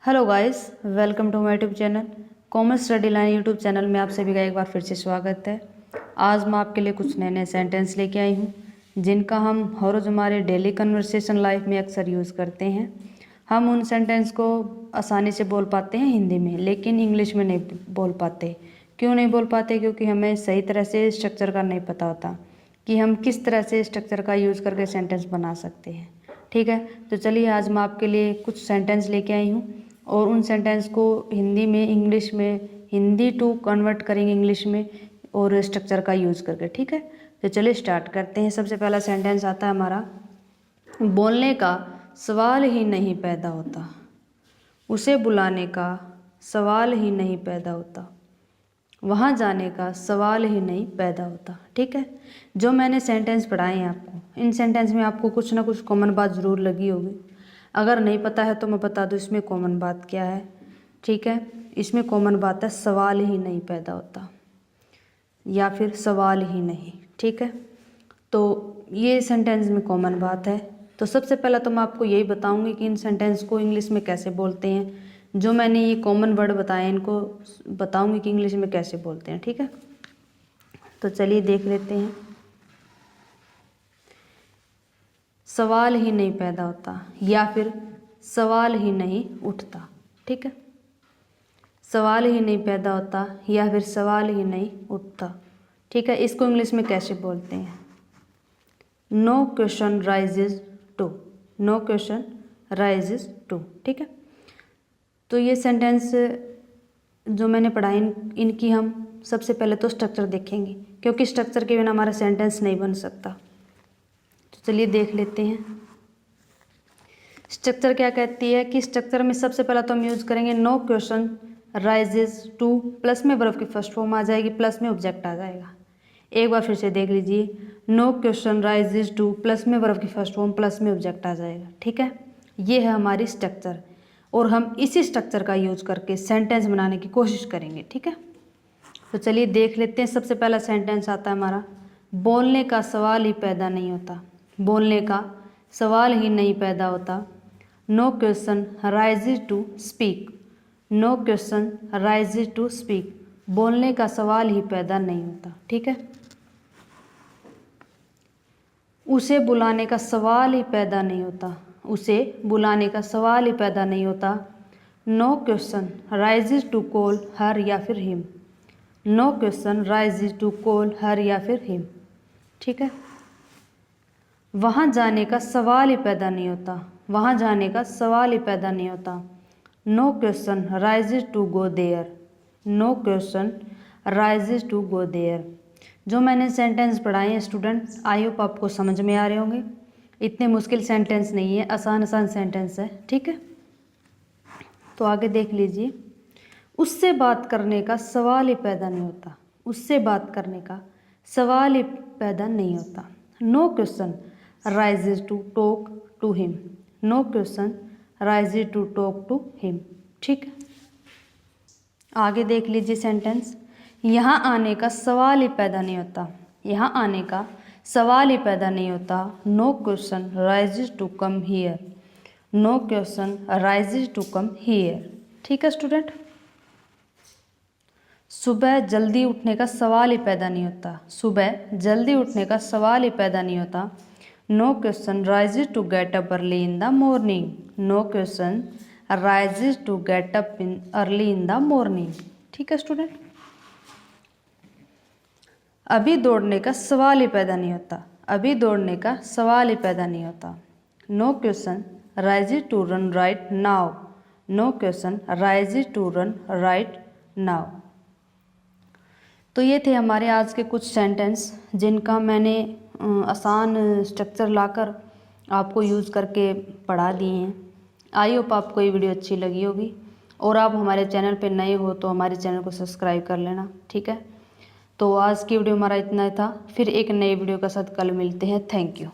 Hello guys, welcome to my YouTube channel commerce study line YouTube channel में आप सभी का एक बार फिर से स्वागत है। आज मैं आपके लिए कुछ नए नए सेंटेंस लेके आई हूँ जिनका हम हर रोज़ हमारे डेली कन्वर्सेशन लाइफ में अक्सर यूज़ करते हैं। हम उन सेंटेंस को आसानी से बोल पाते हैं हिंदी में, लेकिन इंग्लिश में नहीं बोल पाते। क्यों नहीं बोल पाते? क्योंकि हमें सही तरह से स्ट्रक्चर का नहीं पता होता कि हम किस तरह से स्ट्रक्चर का यूज़ करके सेंटेंस बना सकते हैं। ठीक है, तो चलिए आज मैं आपके लिए कुछ सेंटेंस लेके आई हूँ और उन सेंटेंस को हिंदी में, इंग्लिश में, हिंदी टू कन्वर्ट करेंगे इंग्लिश में और स्ट्रक्चर का यूज़ करके। ठीक है, तो चलिए स्टार्ट करते हैं। सबसे पहला सेंटेंस आता है हमारा, बोलने का सवाल ही नहीं पैदा होता, उसे बुलाने का सवाल ही नहीं पैदा होता, वहाँ जाने का सवाल ही नहीं पैदा होता। ठीक है, जो मैंने सेंटेंस पढ़ाए हैं आपको, इन सेंटेंस में आपको कुछ ना कुछ कॉमन बात ज़रूर लगी होगी। अगर नहीं पता है तो मैं बता दूँ इसमें कॉमन बात क्या है। ठीक है, इसमें कॉमन बात है सवाल ही नहीं पैदा होता या फिर सवाल ही नहीं। ठीक है, तो ये सेंटेंस में कॉमन बात है। तो सबसे पहला तो मैं आपको यही बताऊंगी कि इन सेंटेंस को इंग्लिश में कैसे बोलते हैं। जो मैंने ये कॉमन वर्ड बताए इनको बताऊंगी कि इंग्लिश में कैसे बोलते हैं। ठीक है, तो चलिए देख लेते हैं। सवाल ही नहीं पैदा होता या फिर सवाल ही नहीं उठता। ठीक है, सवाल ही नहीं पैदा होता या फिर सवाल ही नहीं उठता। ठीक है, इसको इंग्लिश में कैसे बोलते हैं? No question raises to, no question raises to. ठीक है, तो ये सेंटेंस जो मैंने पढ़ाई इनकी हम सबसे पहले तो स्ट्रक्चर देखेंगे, क्योंकि स्ट्रक्चर के बिना हमारा सेंटेंस नहीं बन सकता। तो चलिए देख लेते हैं स्ट्रक्चर क्या कहती है। कि स्ट्रक्चर में सबसे पहला तो हम यूज़ करेंगे no question raises to, plus में वर्ब की फर्स्ट फॉर्म आ जाएगी, प्लस में ऑब्जेक्ट आ जाएगा। एक बार फिर से देख लीजिए, no question raises to, plus में वर्ब की फर्स्ट फॉर्म, प्लस में ऑब्जेक्ट आ जाएगा। ठीक है, ये है हमारी स्ट्रक्चर और हम इसी स्ट्रक्चर का यूज़ करके सेंटेंस बनाने की कोशिश करेंगे। ठीक है, तो चलिए देख लेते हैं। सबसे पहला सेंटेंस आता है हमारा, बोलने का सवाल ही पैदा नहीं होता, बोलने का सवाल ही नहीं पैदा होता। No question raises to speak, no question raises to speak, बोलने का सवाल ही पैदा नहीं होता। ठीक है, उसे बुलाने का सवाल ही पैदा नहीं होता, उसे बुलाने का सवाल ही पैदा नहीं होता। No question raises to call her या फिर him, no question raises to call her या फिर हिम। ठीक है, वहाँ जाने का सवाल ही पैदा नहीं होता, वहाँ जाने का सवाल ही पैदा नहीं होता। No question raises to go there, no question raises to go there. जो मैंने सेंटेंस पढ़ाए हैं स्टूडेंट, आई होप आपको समझ में आ रहे होंगे। इतने मुश्किल सेंटेंस नहीं है, आसान आसान सेंटेंस है। ठीक है, तो आगे देख लीजिए। उससे बात करने का सवाल ही पैदा नहीं होता, उससे बात करने का सवाल ही पैदा नहीं होता। No question raises to talk to him, no question raises to talk to him. ठीक है, आगे देख लीजिए सेंटेंस, यहाँ आने का सवाल ही पैदा नहीं होता, यहाँ आने का सवाल ही पैदा नहीं होता। No question raises to come here, no question raises to come here. ठीक है स्टूडेंट, सुबह जल्दी उठने का सवाल ही पैदा नहीं होता, सुबह जल्दी उठने का सवाल ही पैदा नहीं होता। No question raises to get up early in the morning, no question raises to get up in early in the morning. ठीक है स्टूडेंट, अभी दौड़ने का सवाल ही पैदा नहीं होता, अभी दौड़ने का सवाल ही पैदा नहीं होता। No question raises to run right now, no question raises to run right now. तो ये थे हमारे आज के कुछ सेंटेंस जिनका मैंने आसान स्ट्रक्चर लाकर आपको यूज़ करके पढ़ा दिए हैं। आई होप आपको ये वीडियो अच्छी लगी होगी और आप हमारे चैनल पे नए हो तो हमारे चैनल को सब्सक्राइब कर लेना। ठीक है, तो आज की वीडियो हमारा इतना ही था, फिर एक नई वीडियो के साथ कल मिलते हैं। Thank you.